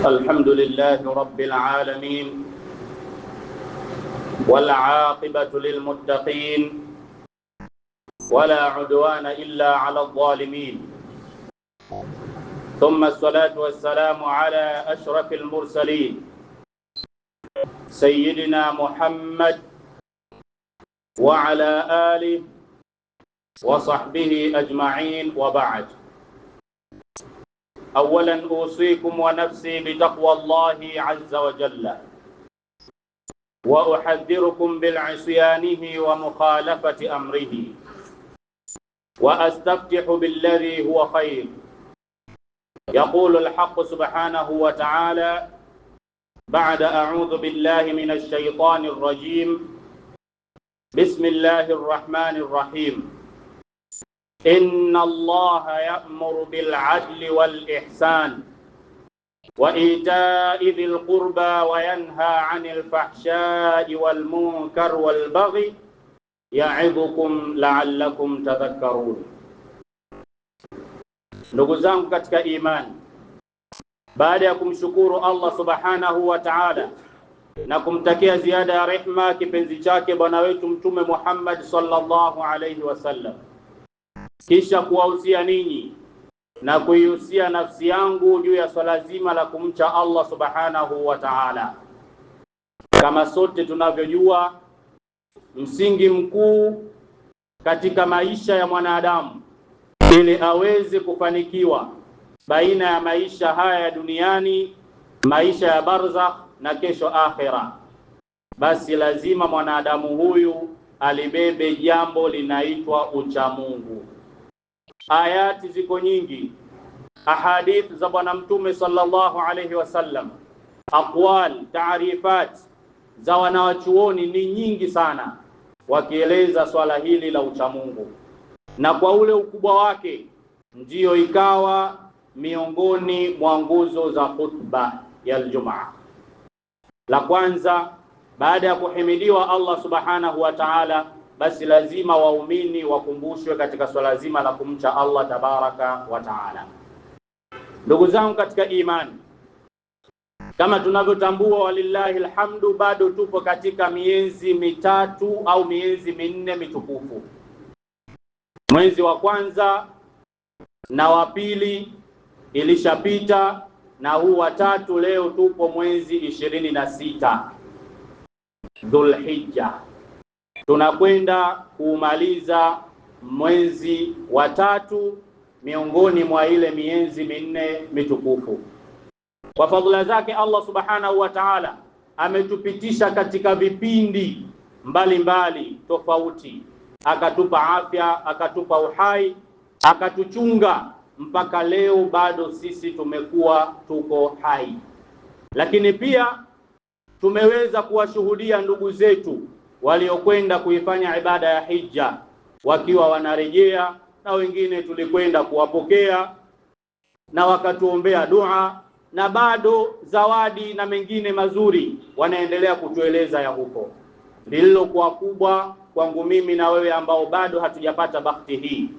الحمد لله رب العالمين والعاقبة للمتقين ولا عدوان إلا على الظالمين ثم الصلاة والسلام على أشرف المرسلين سيدنا محمد وعلى آله وصحبه أجمعين وبعد. أولا أوصيكم ونفسي بتقوى الله عز وجل وأحذركم بالعصيانه ومخالفة أمره وأستفتح بالذي هو خير. يقول الحق سبحانه وتعالى بعد أعوذ بالله من الشيطان الرجيم بسم الله الرحمن الرحيم إن الله يأمر بالعدل والإحسان وإيتاء ذي القربى وينهى عن الفحشاء والمنكر والبغي يعظكم لعلكم تذكرون. Ndugu zangu katika imani, baada ya kumshukuru Allah subhanahu wa ta'ala na kumtakia ziada ya rehma kipenzi chake bwana wetu mtume Muhammad sallallahu alayhi wasallam, kisha kuwahusia ninyi na kuihusia nafsi yangu juu ya swala zima la kumcha Allah subhanahu wa ta'ala. Kama sote tunavyojua, msingi mkuu katika maisha ya mwanadamu ili aweze kufanikiwa baina ya maisha haya ya duniani, maisha ya barzakh na kesho akhera, basi lazima mwanadamu huyu alibebe jambo linaitwa uchamungu. Ayati ziko nyingi, ahadith za bwana mtume sallallahu alayhi wasallam, aqwal, taarifat za wanawachuoni ni nyingi sana wakieleza swala hili la uchamungu, na kwa ule ukubwa wake ndiyo ikawa miongoni mwa nguzo za khutba ya Ijumaa. La kwanza, baada ya kuhimidiwa Allah subhanahu wa ta'ala, basi lazima waumini wakumbushwe katika swala zima la kumcha Allah tabaraka wa ta'ala. Ndugu zangu katika imani, kama tunavyotambua walillahi alhamdu, bado tupo katika miezi mitatu au miezi minne mitukufu. Mwezi wa kwanza na wa pili ilishapita, na huu wa tatu leo tupo mwezi 26 Dhulhijja. Tunakwenda kumaliza mwezi wa tatu miongoni mwa ile miezi minne mitukufu. Kwa fadhila zake Allah subhanahu wa ta'ala ametupitisha katika vipindi mbalimbali tofauti, akatupa afya, akatupa uhai, akatuchunga mpaka leo bado sisi tumekuwa tuko hai. Lakini pia tumeweza kuwashuhudia ndugu zetu waliokwenda kuifanya ibada ya hija wakiwa wanarejea, na wengine tulikwenda kuwapokea na wakatuombea dua, na bado zawadi na mengine mazuri wanaendelea kutueleza ya huko. Lililokuwa kubwa kwangu mimi na wewe ambao bado hatujapata bahati hii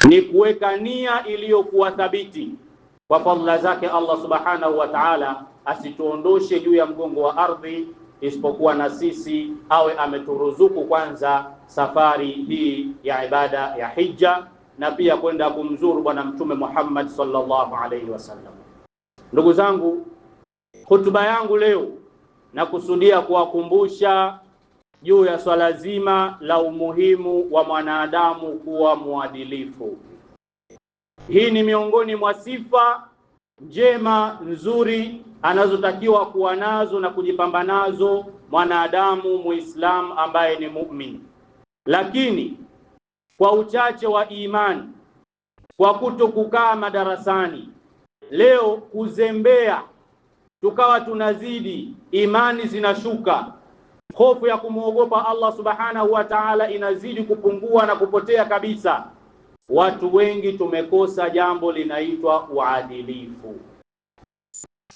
ni kuweka nia iliyokuwa thabiti. Kwa fadhila zake Allah subhanahu wa ta'ala asituondoshe juu ya mgongo wa ardhi, isipokuwa na sisi awe ameturuzuku kwanza safari hii ya ibada ya hija, na pia kwenda kumzuru bwana mtume Muhammad sallallahu alaihi wasallam. Ndugu zangu, hutuba yangu leo na kusudia kuwakumbusha juu ya swala zima la umuhimu wa mwanadamu kuwa muadilifu. Hii ni miongoni mwa sifa njema nzuri anazotakiwa kuwa nazo na kujipamba nazo mwanadamu Muislamu ambaye ni muumini. Lakini kwa uchache wa imani, kwa kutokukaa madarasani, leo kuzembea, tukawa tunazidi, imani zinashuka, hofu ya kumwogopa Allah subhanahu wa ta'ala inazidi kupungua na kupotea kabisa. Watu wengi tumekosa jambo linaitwa uadilifu.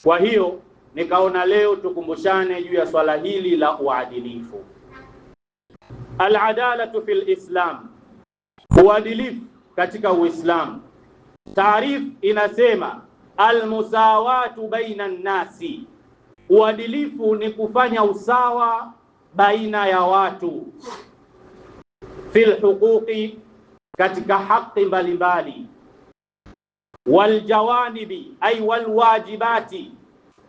Kwa hiyo nikaona leo tukumbushane juu ya swala hili la uadilifu. Al-adalatu fil Islam, uadilifu katika Uislamu. Taarif inasema almusawatu baina nnasi, uadilifu ni kufanya usawa baina ya watu, fil huquqi, katika haki mbalimbali, wal jawanibi ay wal wajibati,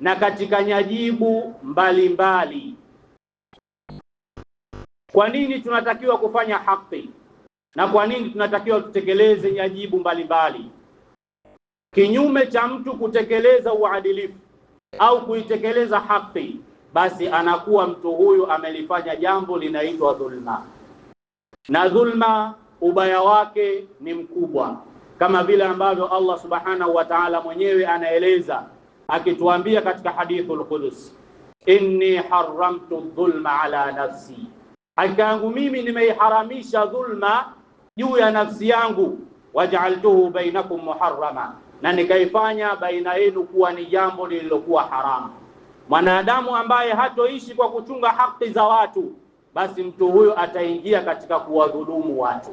na katika nyajibu mbalimbali. Kwa nini tunatakiwa kufanya haki na kwa nini tunatakiwa tutekeleze nyajibu mbalimbali? Kinyume cha mtu kutekeleza uadilifu au kuitekeleza haki, basi anakuwa mtu huyu amelifanya jambo linaitwa dhulma, na dhulma ubaya wake ni mkubwa, kama vile ambavyo Allah subhanahu wa ta'ala mwenyewe anaeleza akituambia katika hadithul qudus, inni haramtu dhulma ala nafsi, hakika yangu mimi nimeiharamisha dhulma juu ya nafsi yangu, waj'altuhu bainakum muharrama, na nikaifanya baina yenu kuwa ni jambo lililokuwa haramu. Mwanadamu ambaye hatoishi kwa kuchunga haki za watu, basi mtu huyo ataingia katika kuwadhulumu watu.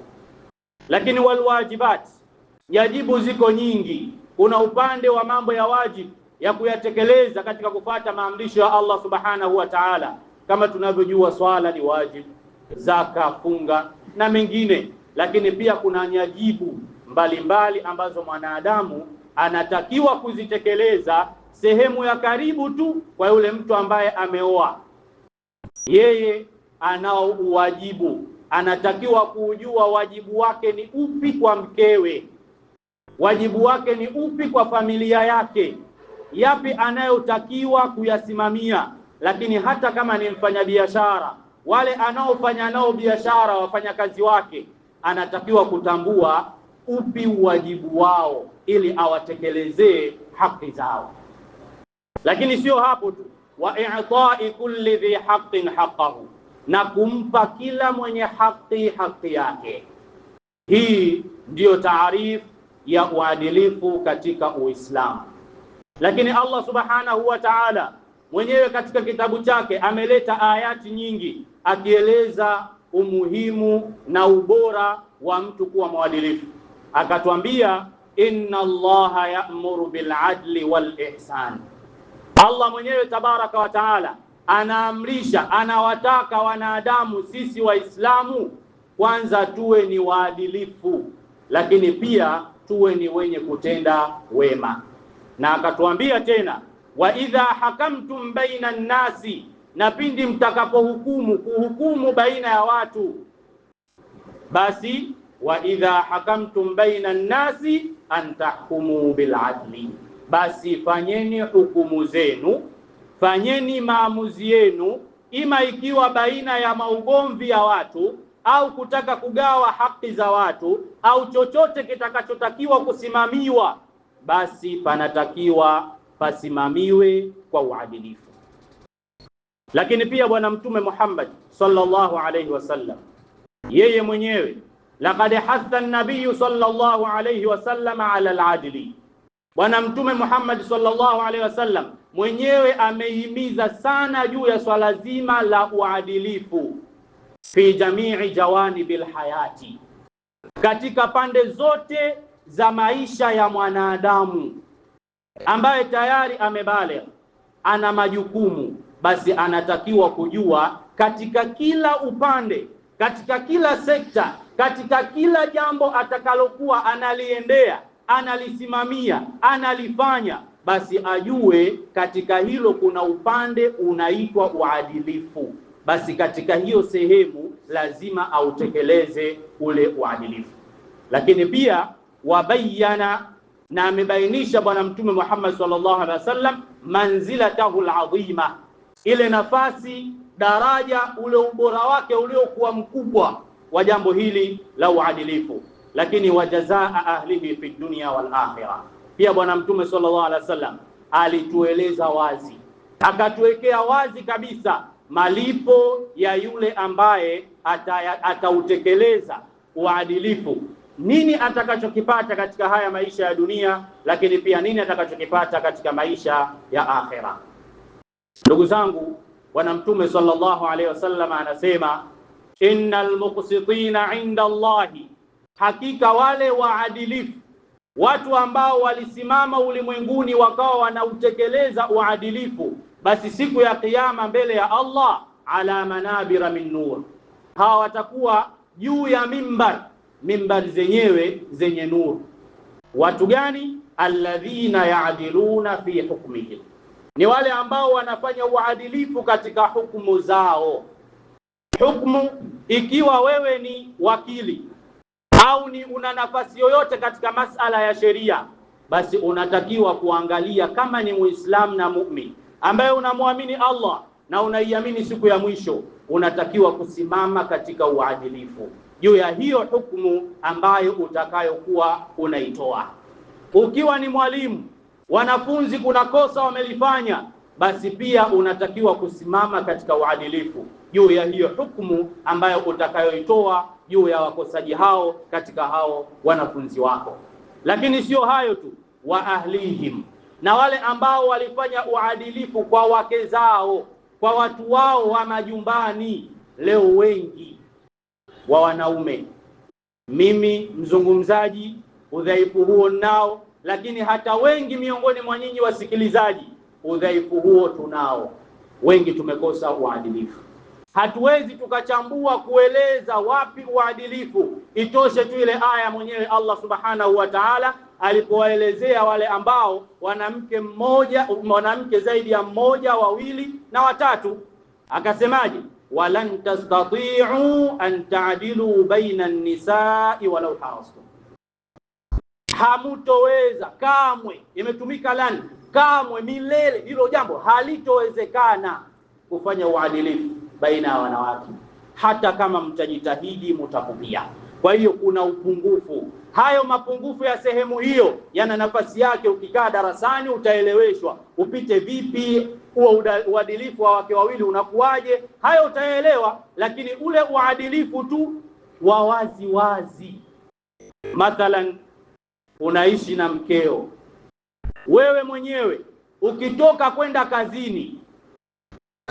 Lakini walwajibat, yajibu ziko nyingi. Kuna upande wa mambo ya wajibu ya kuyatekeleza katika kufuata maamrisho ya Allah subhanahu wa ta'ala, kama tunavyojua swala ni wajibu, zaka, funga na mengine. Lakini pia kuna nyajibu mbalimbali ambazo mwanadamu anatakiwa kuzitekeleza sehemu ya karibu tu kwa yule mtu ambaye ameoa. Yeye anao uwajibu, anatakiwa kujua wajibu wake ni upi kwa mkewe, wajibu wake ni upi kwa familia yake, yapi anayotakiwa kuyasimamia. Lakini hata kama ni mfanyabiashara, wale anaofanya nao biashara, wafanyakazi wake, anatakiwa kutambua upi wajibu wao ili awatekelezee haki zao. Lakini sio hapo tu, wa i'ta'i kulli dhi haqqin haqqahu, na kumpa kila mwenye haki haki yake. Hii ndiyo taarifu ya uadilifu katika Uislamu. Lakini Allah subhanahu wa ta'ala mwenyewe katika kitabu chake ameleta ayati nyingi akieleza umuhimu na ubora wa mtu kuwa mwadilifu. Akatuambia, inna Allaha ya'muru bil adli wal ihsan. Allah mwenyewe tabaraka wa taala anaamrisha, anawataka wanadamu sisi Waislamu kwanza tuwe ni waadilifu, lakini pia tuwe ni wenye kutenda wema. Na akatuambia tena, wa idha hakamtum baina nnasi, na pindi mtakapohukumu, kuhukumu baina ya watu, basi wa idha hakamtum baina nnasi an tahkumu bil adli, basi fanyeni hukumu zenu, fanyeni maamuzi yenu, ima ikiwa baina ya maugomvi ya watu au kutaka kugawa haki za watu au chochote kitakachotakiwa kusimamiwa, basi panatakiwa pasimamiwe kwa uadilifu. Lakini pia Bwana Mtume Muhammad sallallahu alayhi wasallam yeye mwenyewe, laqad hatha an-nabiy sallallahu alayhi wasallam ala al-adli, Bwana Mtume Muhammad sallallahu alayhi wasallam mwenyewe amehimiza sana juu ya swala zima la uadilifu, fi jamii jawanibil hayati, katika pande zote za maisha ya mwanadamu ambaye tayari amebaligh, ana majukumu, basi anatakiwa kujua katika kila upande, katika kila sekta, katika kila jambo atakalokuwa analiendea, analisimamia, analifanya, basi ajue katika hilo kuna upande unaitwa uadilifu. Basi katika hiyo sehemu lazima autekeleze ule uadilifu. Lakini pia wabayana, na amebainisha Bwana Mtume Muhammad sallallahu alaihi wasallam manzilatahu alazima, ile nafasi, daraja, ule ubora wake uliokuwa mkubwa wa jambo hili la uadilifu. Lakini wajazaa ahlihi fi dunya wal akhirah, pia Bwana Mtume sallallahu alaihi wasallam alitueleza wazi, akatuwekea wazi kabisa malipo ya yule ambaye atautekeleza uadilifu, nini atakachokipata katika haya maisha ya dunia, lakini pia nini atakachokipata katika maisha ya akhera. Ndugu zangu, Bwana Mtume sallallahu alaihi wasallam anasema, innal muqsitina inda Allahi, hakika wale waadilifu watu ambao walisimama ulimwenguni wakawa wanautekeleza uadilifu, basi siku ya kiyama mbele ya Allah, ala manabira min nur, hawa watakuwa juu ya mimbar zenyewe zenye nuru. Watu gani? Alladhina ya'diluna fi hukmihim, ni wale ambao wanafanya uadilifu katika hukumu zao. Hukumu, ikiwa wewe ni wakili au ni una nafasi yoyote katika masala ya sheria, basi unatakiwa kuangalia kama ni Muislamu na mu'min ambaye unamwamini Allah na unaiamini siku ya mwisho, unatakiwa kusimama katika uadilifu juu ya hiyo hukumu ambayo utakayokuwa unaitoa. Ukiwa ni mwalimu, wanafunzi kuna kosa wamelifanya, basi pia unatakiwa kusimama katika uadilifu juu ya hiyo hukumu ambayo utakayoitoa juu ya wakosaji hao katika hao wanafunzi wako. Lakini sio hayo tu, wa ahlihim, na wale ambao walifanya uadilifu kwa wake zao, kwa watu wao wa majumbani. Leo wengi wa wanaume, mimi mzungumzaji, udhaifu huo nao, lakini hata wengi miongoni mwa nyinyi wasikilizaji, udhaifu huo tunao. Wengi tumekosa uadilifu. Hatuwezi tukachambua kueleza wapi uadilifu. Itoshe tu ile aya mwenyewe Allah subhanahu wa ta'ala alipowaelezea wale ambao mwanamke zaidi ya mmoja, wawili na watatu, akasemaje? walan tastati'u an ta'dilu baina an-nisa'i walau harastum, hamutoweza kamwe, imetumika lan, kamwe, milele, hilo jambo halitowezekana kufanya uadilifu baina ya wanawake, hata kama mtajitahidi mtakupia. Kwa hiyo kuna upungufu. Hayo mapungufu ya sehemu hiyo yana nafasi yake. Ukikaa darasani utaeleweshwa upite vipi, huo uadilifu wa wake wawili unakuwaje, hayo utaelewa. Lakini ule uadilifu tu wa wazi wazi, mathalan unaishi na mkeo, wewe mwenyewe ukitoka kwenda kazini,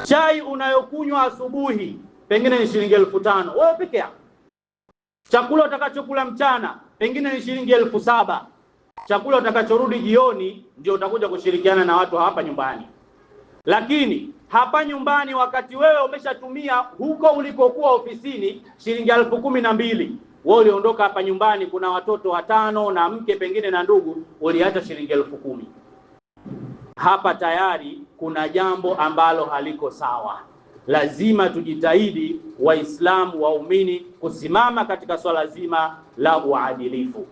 chai unayokunywa asubuhi pengine ni shilingi 5,000 wewe peke yako. Chakula utakachokula mchana pengine ni shilingi 7,000. Chakula utakachorudi jioni ndio utakuja kushirikiana na watu hapa nyumbani. Lakini hapa nyumbani, wakati wewe umeshatumia huko ulikokuwa ofisini shilingi 12,000, wewe uliondoka hapa nyumbani, kuna watoto 5 na mke pengine na ndugu, uliacha shilingi 10,000. Hapa tayari kuna jambo ambalo haliko sawa. Lazima tujitahidi Waislamu waumini kusimama katika swala zima la uadilifu.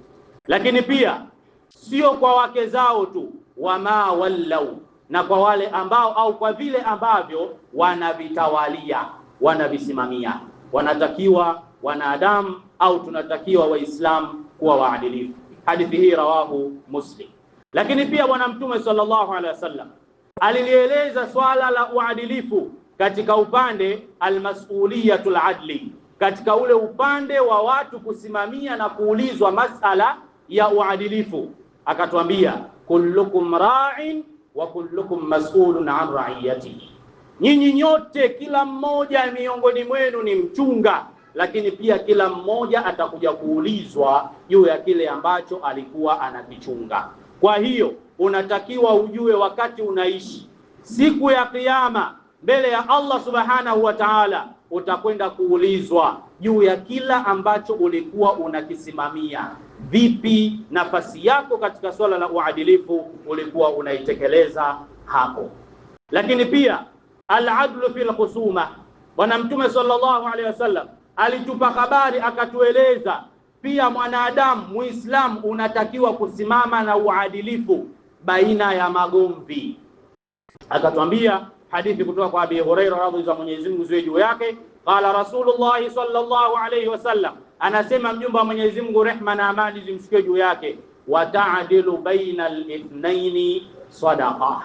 Lakini pia sio kwa wake zao tu, wama wallau, na kwa wale ambao au kwa vile ambavyo wanavitawalia, wanavisimamia. Wanatakiwa wanadamu au tunatakiwa Waislamu kuwa waadilifu. Hadithi hii rawahu Muslim. Lakini pia Bwana Mtume sallallahu alaihi wasallam alilieleza swala la uadilifu katika upande almasuliyatul adli, katika ule upande wa watu kusimamia na kuulizwa masala ya uadilifu. Akatuambia, kullukum ra'in wa kullukum mas'ulun an ra'iyatihi, nyinyi nyote, kila mmoja miongoni mwenu ni mchunga, lakini pia kila mmoja atakuja kuulizwa juu ya kile ambacho alikuwa anakichunga. Kwa hiyo unatakiwa ujue wakati unaishi, siku ya kiyama mbele ya Allah subhanahu wa ta'ala utakwenda kuulizwa juu ya kila ambacho ulikuwa unakisimamia. Vipi nafasi yako katika swala la uadilifu ulikuwa unaitekeleza hapo? Lakini pia al-adlu fil khusuma, Bwana Mtume sallallahu alaihi wasallam alitupa habari, akatueleza pia mwanadamu Muislamu unatakiwa kusimama na uadilifu baina ya magomvi. Akatuambia hadithi kutoka kwa Abi Hurairah radhiallahu anhu, Mwenyezi Mungu ziwe juu yake, qala Rasulullah sallallahu alayhi wasallam, anasema mjumbe wa Mwenyezi Mungu, rehma na amani zimshikie juu yake, wa ta'dilu baina al-ithnaini sadaqa,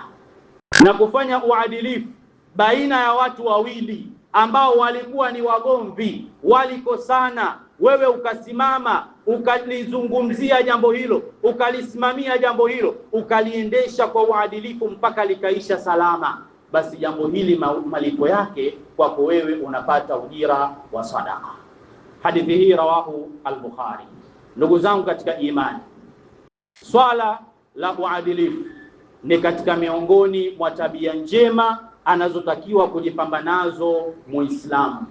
na kufanya uadilifu baina ya watu wawili ambao walikuwa ni wagomvi, walikosana, wewe ukasimama ukalizungumzia jambo hilo, ukalisimamia jambo hilo, ukaliendesha kwa uadilifu mpaka likaisha salama, basi jambo hili malipo yake kwako wewe unapata ujira wa sadaqa. Hadithi hii rawahu al-Bukhari. Ndugu zangu katika imani, Swala la uadilifu ni katika miongoni mwa tabia njema anazotakiwa kujipamba nazo Muislamu,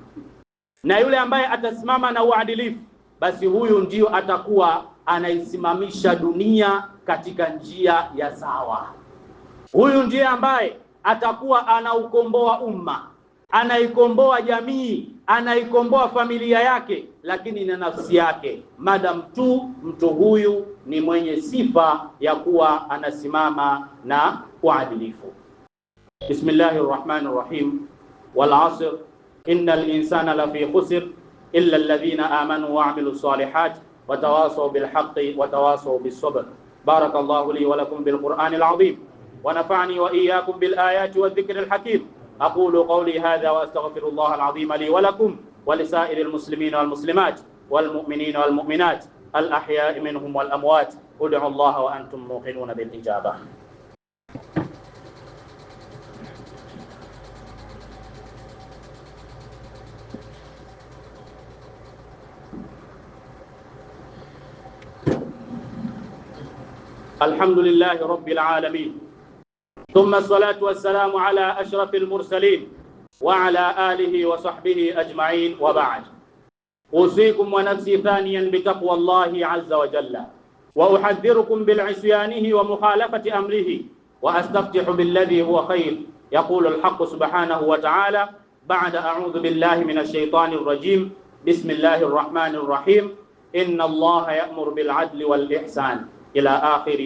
na yule ambaye atasimama na uadilifu, basi huyu ndio atakuwa anaisimamisha dunia katika njia ya sawa. Huyu ndiye ambaye atakuwa anaukomboa umma, anaikomboa jamii, anaikomboa familia yake, lakini na nafsi yake, madam tu mtu huyu ni mwenye sifa ya kuwa anasimama na uadilifu. Bismillahir Rahmanir Rahim. Wal 'asr innal insana lafi khusr illa alladhina amanu wa 'amilus salihat wa tawasaw bil haqqi wa tawasaw bis sabr. Barakallahu li wa lakum bil Qur'anil 'azim wa nafa'ani wa iyyakum bil ayati wadh dhikril hakim. أقول قولي هذا وأستغفر الله العظيم لي ولكم ولسائر المسلمين والمسلمات والمؤمنين والمؤمنات الأحياء منهم والأموات. ادعوا الله وأنتم موقنون بالإجابة. الحمد لله رب العالمين، ثم الصلاة والسلام على أشرف المرسلين وعلى آله وصحبه أجمعين، وبعد. أوصيكم ونفسي ثانيا بتقوى الله عز وجل، وأحذركم بالعصيانه ومخالفة أمره، وأستفتح بالذي هو خير. يقول الحق سبحانه وتعالى بعد أعوذ بالله من الشيطان الرجيم بسم الله الرحمن الرحيم إن الله يأمر بالعدل والإحسان إلى آخر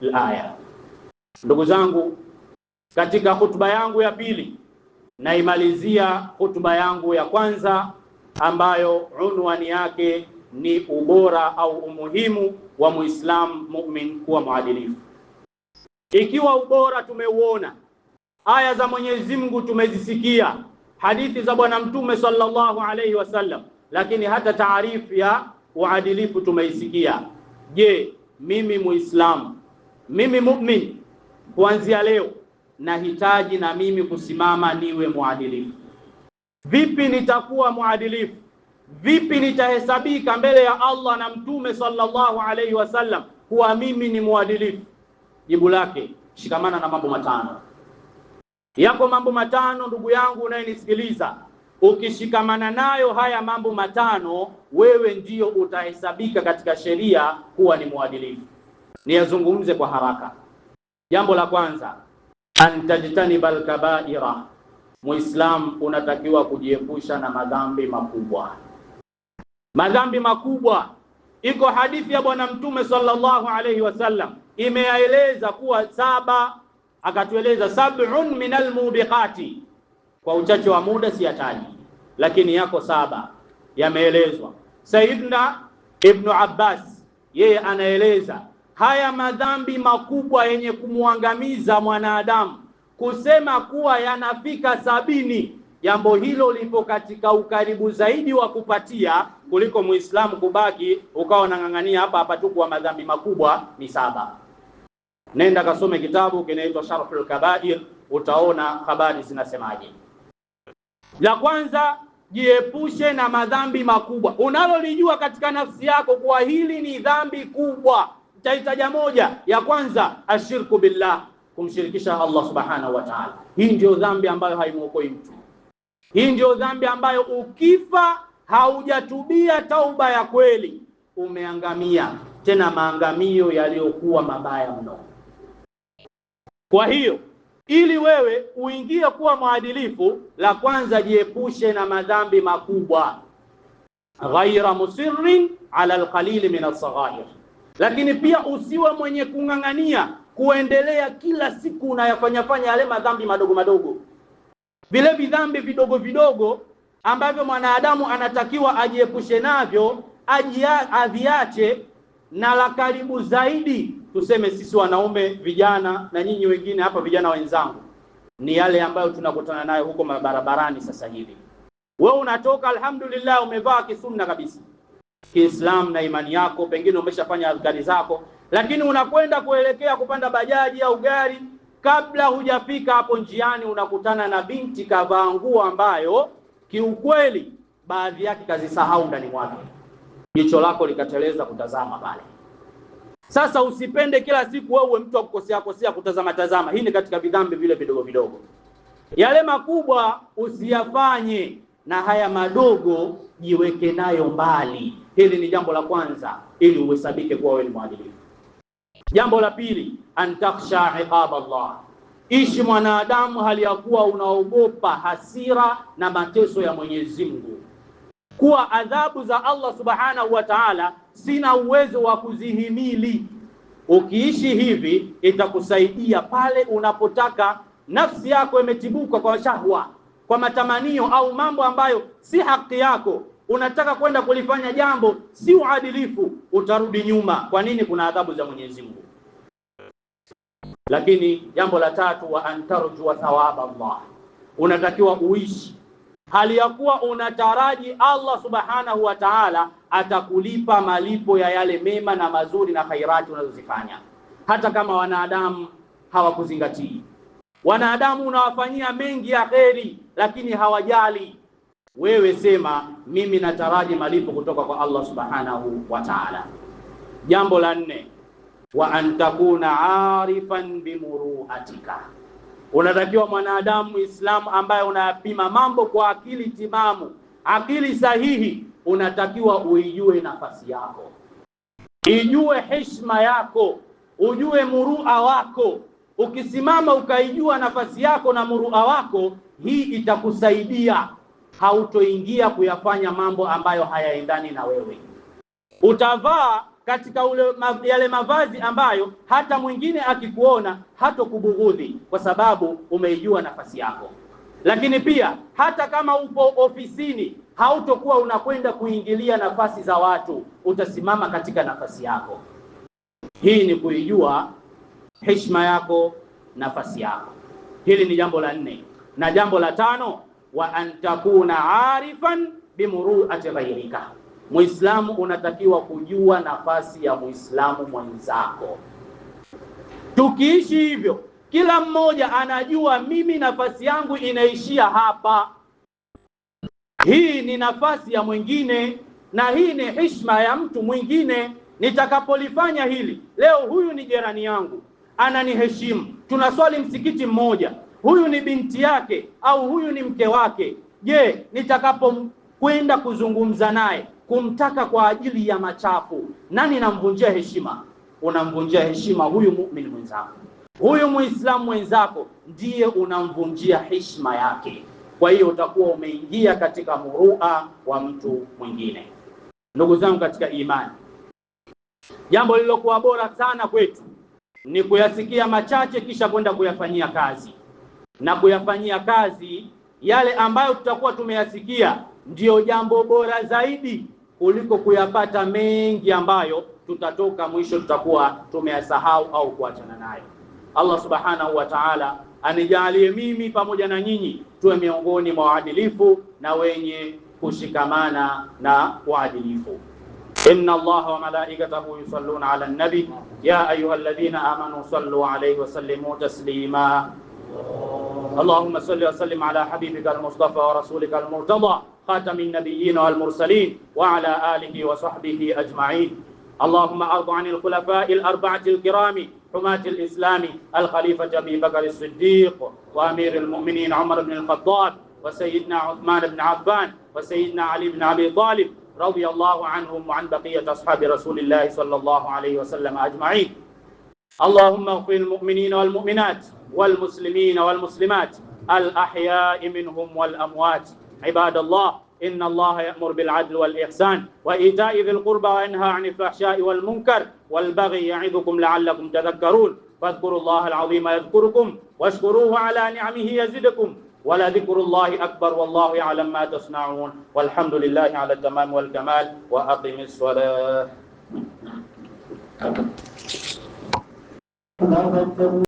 الآية. Ndugu zangu, katika hutuba yangu ya pili naimalizia hutuba yangu ya kwanza ambayo unwani yake ni ubora au umuhimu wa Muislamu mu'min kuwa mwadilifu. Ikiwa ubora tumeuona, aya za Mwenyezi Mungu tumezisikia, hadithi za Bwana Mtume sallallahu alaihi wasallam, lakini hata taarifu ya uadilifu tumeisikia. Je, mimi Muislamu, mimi mu'min, kuanzia leo nahitaji na mimi kusimama niwe muadilifu. Vipi nitakuwa muadilifu? Vipi nitahesabika mbele ya Allah na Mtume sallallahu alaihi wasallam kuwa mimi ni muadilifu? Jibu lake, shikamana na mambo matano. Yako mambo matano ndugu yangu unayenisikiliza, ukishikamana nayo haya mambo matano, wewe ndio utahesabika katika sheria kuwa ni muadilifu. Niyazungumze kwa haraka. Jambo la kwanza, antajtanibal kabaira. Muislam unatakiwa kujiepusha na madhambi makubwa. Madhambi makubwa, iko hadithi ya Bwana Mtume sallallahu alaihi wasallam imeeleza kuwa saba, akatueleza sab'un minal mubiqati. Kwa uchache wa muda siyataji, lakini yako saba yameelezwa. Sayyidina Ibn Abbas yeye anaeleza haya madhambi makubwa yenye kumwangamiza mwanadamu, kusema kuwa yanafika 70. Jambo hilo lipo katika ukaribu zaidi wa kupatia kuliko Muislamu kubaki ukawa unang'ang'ania hapa tu kwa madhambi makubwa ni 7. Nenda kasome kitabu kinaitwa Sharhul Kabair, utaona habari zinasemaje. La kwanza, jiepushe na madhambi makubwa. Unalolijua katika nafsi yako kuwa hili ni dhambi kubwa, taitaja moja. Ya kwanza, ashirku billah, kumshirikisha Allah subhanahu wa ta'ala. Hii ndio dhambi ambayo haimuokoi mtu. Hii ndio dhambi ambayo ukifa haujatubia tauba ya kweli, umeangamia, tena maangamio yaliyokuwa mabaya mno. Kwa hiyo ili wewe uingie kuwa mwadilifu, la kwanza jiepushe na madhambi makubwa. Ghaira musirrin ala alqalil min as-saghair. Lakini pia usiwe mwenye kung'ang'ania kuendelea kila siku unayafanya yale madhambi madogo madogo. Vile vidhambi vidogo vidogo ambavyo mwanadamu anatakiwa ajiepushe navyo, aviache. Na la karibu zaidi, tuseme sisi wanaume vijana na nyinyi wengine hapa vijana wenzangu, ni yale ambayo tunakutana nayo huko barabarani sasa hivi. Wewe unatoka alhamdulillah umevaa kisunna kabisa Kiislam na imani yako, pengine umeshafanya adhkari zako, lakini unakwenda kuelekea kupanda bajaji au gari, kabla hujafika hapo njiani unakutana na binti kavaa nguo ambayo kiukweli baadhi yake kazisahau ndani mwake. Jicho lako likateleza kutazama pale. Sasa usipende kila siku wewe mtu wa kukosea kutazama tazama. Hii ni katika vidhambi vile vidogo vidogo. Yale makubwa usiyafanye, na haya madogo jiweke nayo mbali. Hili ni jambo la kwanza, ili uhesabike kuwa wewe ni mwadilifu. Jambo la pili, antakhsha iqab Allah. Ishi mwanadamu hali ya kuwa unaogopa hasira na mateso ya Mwenyezi Mungu, kuwa adhabu za Allah subhanahu wa ta'ala sina uwezo wa kuzihimili. Ukiishi hivi itakusaidia pale unapotaka, nafsi yako imetibuka kwa shahwa, kwa matamanio au mambo ambayo si haki yako, unataka kwenda kulifanya jambo si uadilifu, utarudi nyuma. Kwa nini? Kuna adhabu za Mwenyezi Mungu. Lakini jambo la tatu, wa antarju wa thawaba Allah. Unatakiwa uishi hali ya kuwa unataraji Allah subhanahu wa ta'ala atakulipa malipo ya yale mema na mazuri na khairati unazozifanya, hata kama wanadamu hawakuzingatii. Wanadamu unawafanyia mengi ya kheri, lakini hawajali. Wewe sema mimi nataraji malipo kutoka kwa Allah subhanahu wa ta'ala. Jambo la nne, wa antakuna arifan bimuruatika. Unatakiwa mwanadamu Muislamu ambaye unayapima mambo kwa akili timamu, akili sahihi. Unatakiwa uijue nafasi yako, ijue heshima yako, ujue murua wako. Ukisimama ukaijua nafasi yako na murua wako, hii itakusaidia, hautoingia kuyafanya mambo ambayo hayaendani na wewe. Utavaa katika yale mavazi ambayo hata mwingine akikuona hatokubughudhi, kwa sababu umeijua nafasi yako. Lakini pia hata kama upo ofisini, hautokuwa unakwenda kuingilia nafasi za watu, utasimama katika nafasi yako. Hii ni kuijua heshima yako, nafasi yako. Hili ni jambo la nne. Na jambo la tano, wa antakuna arifan bimuruati ghairika. Muislamu unatakiwa kujua nafasi ya Muislamu mwenzako. Tukiishi hivyo, kila mmoja anajua mimi nafasi yangu inaishia hapa, hii ni nafasi ya mwingine, na hii ni heshima ya mtu mwingine. Nitakapolifanya hili leo, huyu ni jirani yangu, ananiheshimu, tunaswali msikiti mmoja, huyu ni binti yake au huyu ni mke wake. Je, nitakapokwenda kuzungumza naye kumtaka kwa ajili ya machafu, nani namvunjia heshima? Unamvunjia heshima huyu muumini mwenzako, huyu Muislamu mwenzako, ndiye unamvunjia heshima yake. Kwa hiyo utakuwa umeingia katika murua wa mtu mwingine. Ndugu zangu katika imani, jambo lilokuwa bora sana kwetu ni kuyasikia machache kisha kwenda kuyafanyia kazi, na kuyafanyia kazi yale ambayo tutakuwa tumeyasikia ndiyo jambo bora zaidi kuliko kuyapata mengi ambayo tutatoka mwisho tutakuwa tumeyasahau au kuachana nayo. Allah subhanahu wa ta'ala anijalie mimi pamoja na nyinyi tuwe miongoni mwa waadilifu na wenye kushikamana na waadilifu. Inna Allaha wa malaikatahu yusalluna ala nabi ya ayyuhalladhina amanu sallu alayhi wa sallimu taslima. اللهم صل وسلم على حبيبك المصطفى ورسولك المرتضى خاتم النبيين والمرسلين وعلى آله وصحبه أجمعين. اللهم أرض عن الخلفاء الأربعة الكرام حماة الإسلام الخليفة أبي بكر الصديق وأمير المؤمنين عمر بن الخطاب وسيدنا عثمان بن عفان وسيدنا علي بن أبي طالب رضي الله عنهم وعن بقية أصحاب رسول الله صلى الله عليه وسلم أجمعين. اللهم اغفر المؤمنين والمؤمنات والمسلمين والمسلمات الأحياء منهم والأموات. عباد الله، إن الله يأمر بالعدل والإحسان وإيتاء ذي القربى وينهى عن الفحشاء والمنكر والبغي يعظكم لعلكم تذكرون. فاذكروا الله العظيم يذكركم واشكروه على نعمه يزدكم ولذكر الله أكبر والله يعلم ما تصنعون. والحمد لله على التمام والكمال. وأقم الصلاة.